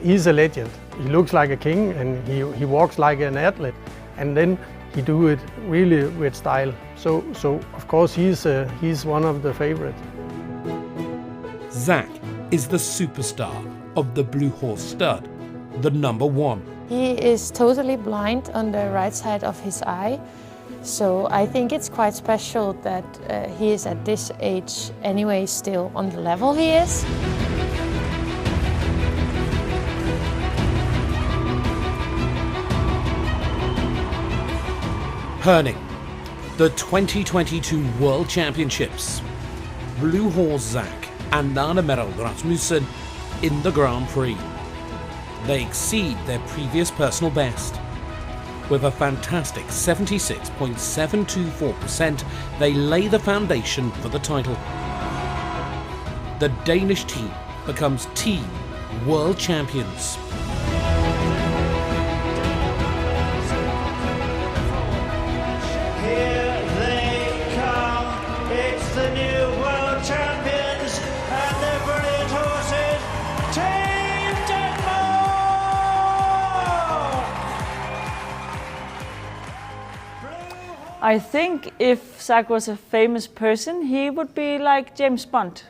he's a legend. He looks like a king and he walks like an athlete, and then he do it really with style. So of course he's one of the favorites. Zack is the superstar of the Blue Horse stud, the number one. He is totally blind on the right side of his eye, so I think it's quite special that he is at this age anyway still on the level he is. Herning, the 2022 World Championships. Blue Hors Zack and Nanna Merrald Rasmussen in the Grand Prix. They exceed their previous personal best. With a fantastic 76.724%, they lay the foundation for the title. The Danish team becomes Team World Champions. I think if Zack was a famous person, he would be like James Bond.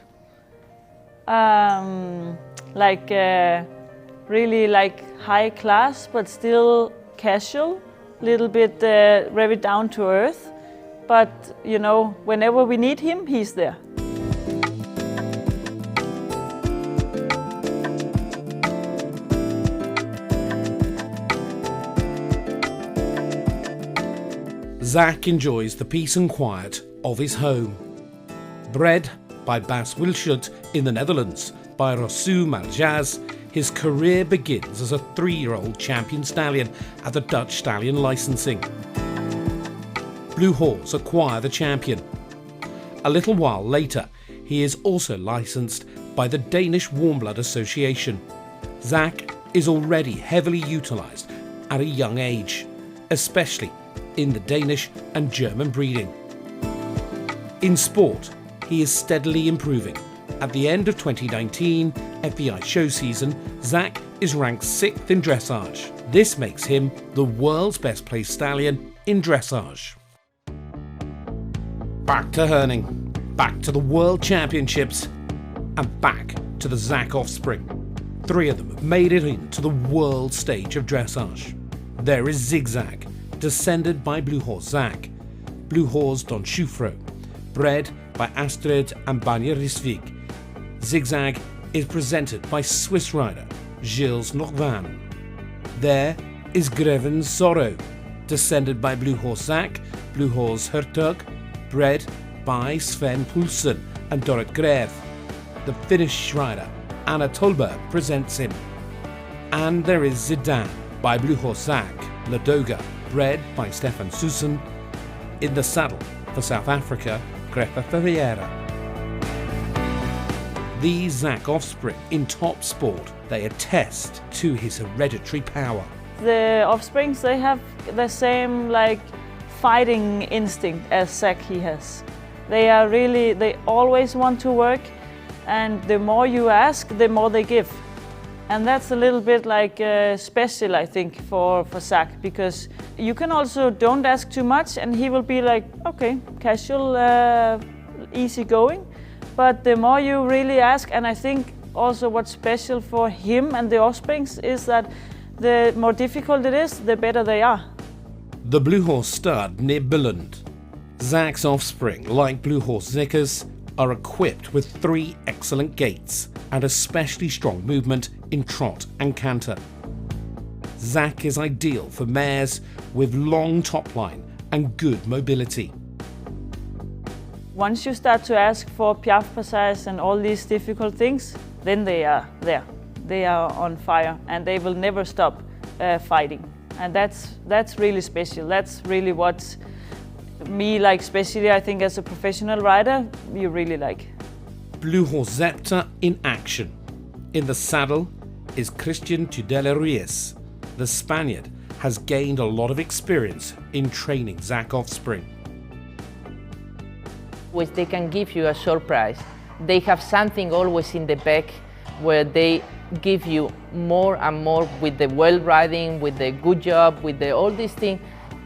Really like high class, but still casual, little bit very down to earth. But you know, whenever we need him, he's there. Zack enjoys the peace and quiet of his home. Bred by Bas Wilschut in the Netherlands by Rousseau and Jazz, his career begins as a 3-year-old champion stallion at the Dutch Stallion licensing. Blue Horse acquire the champion. A little while later, he is also licensed by the Danish Warm Blood Association. Zack is already heavily utilised at a young age, especially in the Danish and German breeding. In sport, he is steadily improving. At the end of 2019 FEI show season, Zack is ranked 6th in dressage. This makes him the world's best placed stallion in dressage. Back to Herning, back to the World Championships, and back to the Zack offspring. 3 of them have made it into the world stage of dressage. There is Zigzag, descended by Blue Hors Zack, Blue Hors Don Schufro, bred by Astrid and Banja Risvig. Zigzag is presented by Swiss rider Gilles Norvan. There is Greven Zorro, descended by Blue Hors Zack, Blue Hors Hertog, bred by Sven Poulsen and Dorrit Greve. The Finnish rider Anna Tolberg presents him. And there is Zidane by Blue Hors Zack, Ladoga, bred by Stefan Susan. In the saddle for South Africa, Grefa Ferreira. These Zack offspring in top sport, they attest to his hereditary power. The offsprings, they have the same like fighting instinct as Zack he has. They always want to work, and the more you ask, the more they give. And that's a little bit like special, I think, for Zack, because you can also don't ask too much and he will be like, okay, casual, easy going. But the more you really ask, and I think also what's special for him and the offsprings is that the more difficult it is, the better they are. The Blue Horse stud near Billund. Zack's offspring, like Blue Horse Zickers, are equipped with 3 excellent gaits and especially strong movement in trot and canter. Zack is ideal for mares with long top line and good mobility. Once you start to ask for piaffe passage and all these difficult things, then they are there. They are on fire and they will never stop fighting. And that's really special. That's really what me, like, especially I think as a professional rider, you really like. Blue Hors Zepter in action. In the saddle is Christian Tudela Ruiz. The Spaniard has gained a lot of experience in training Zack offspring. Which they can give you a surprise. They have something always in the back where they give you more and more with the well riding, with the good job, with the all these things.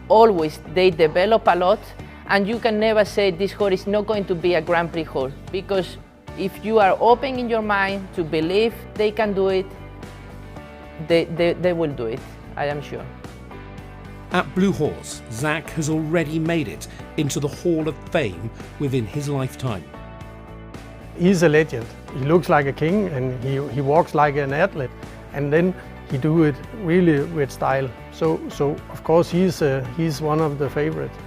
Always they develop a lot, and you can never say this horse is not going to be a Grand Prix horse, because if you are open in your mind to believe they can do it, they will do it, I am sure. At Blue Hors, Zack has already made it into the Hall of Fame within his lifetime. He's a legend. He looks like a king and he walks like an athlete, and then he do it really with style. So of course he's one of the favorites.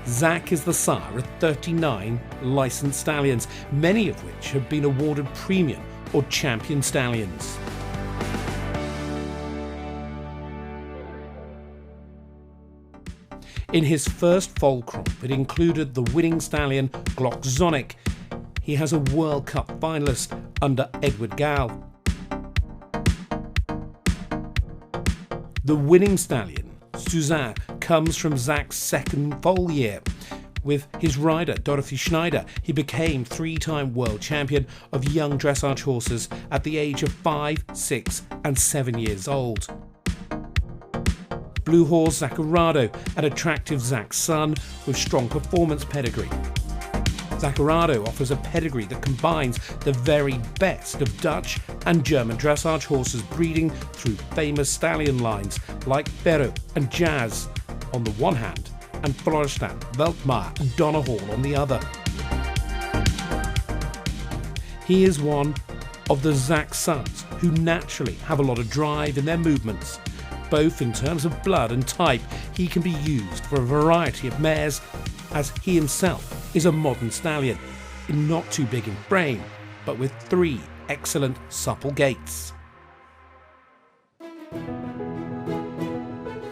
Zack is the sire of 39 licensed stallions, many of which have been awarded premium or champion stallions. In his first foal crop, it included the winning stallion Glock Zonic. He has a World Cup finalist under Edward Gal. The winning stallion, Suzanne, comes from Zack's second foal year. With his rider, Dorothy Schneider, he became three-time world champion of young dressage horses at the age of 5, 6 and 7 years old. Blue Hors Zaccarado, an attractive Zack's son with strong performance pedigree. Zaccarado offers a pedigree that combines the very best of Dutch and German dressage horses breeding through famous stallion lines like Rousseau and Jazz on the one hand, and Florestan, Veltmar and Donnerhall on the other. He is one of the Zack sons who naturally have a lot of drive in their movements. Both in terms of blood and type, he can be used for a variety of mares, as he himself is a modern stallion, not too big in frame, but with 3 excellent supple gaits.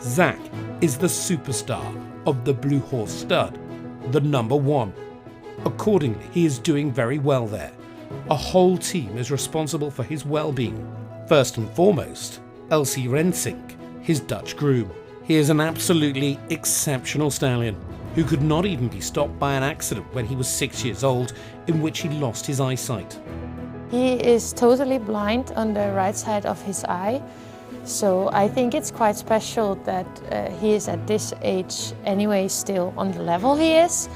Zack is the superstar of the Blue Hors stud, the number 1. Accordingly, he is doing very well there. A whole team is responsible for his well-being. First and foremost, Elsie Rensink, his Dutch groom. He is an absolutely exceptional stallion who could not even be stopped by an accident when he was 6 years old, in which he lost his eyesight. He is totally blind on the right side of his eye, so I think it's quite special that he is at this age anyway still on the level he is,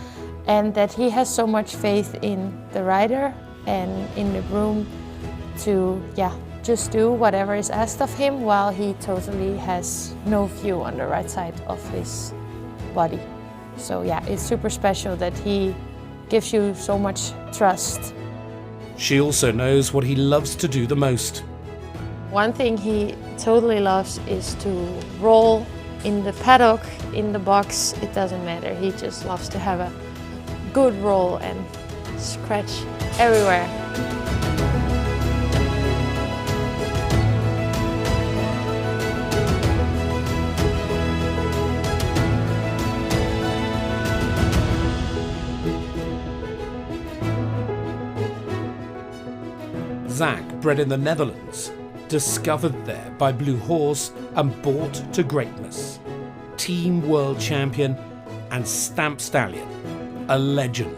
and that he has so much faith in the rider and in the groom to just do whatever is asked of him, while he totally has no view on the right side of his body. So it's super special that he gives you so much trust. She also knows what he loves to do the most. One thing he totally loves is to roll in the paddock, in the box, it doesn't matter. He just loves to have a good roll and scratch everywhere. Zack, bred in the Netherlands, discovered there by Blue Hors and brought to greatness. Team world champion and stamp stallion, a legend.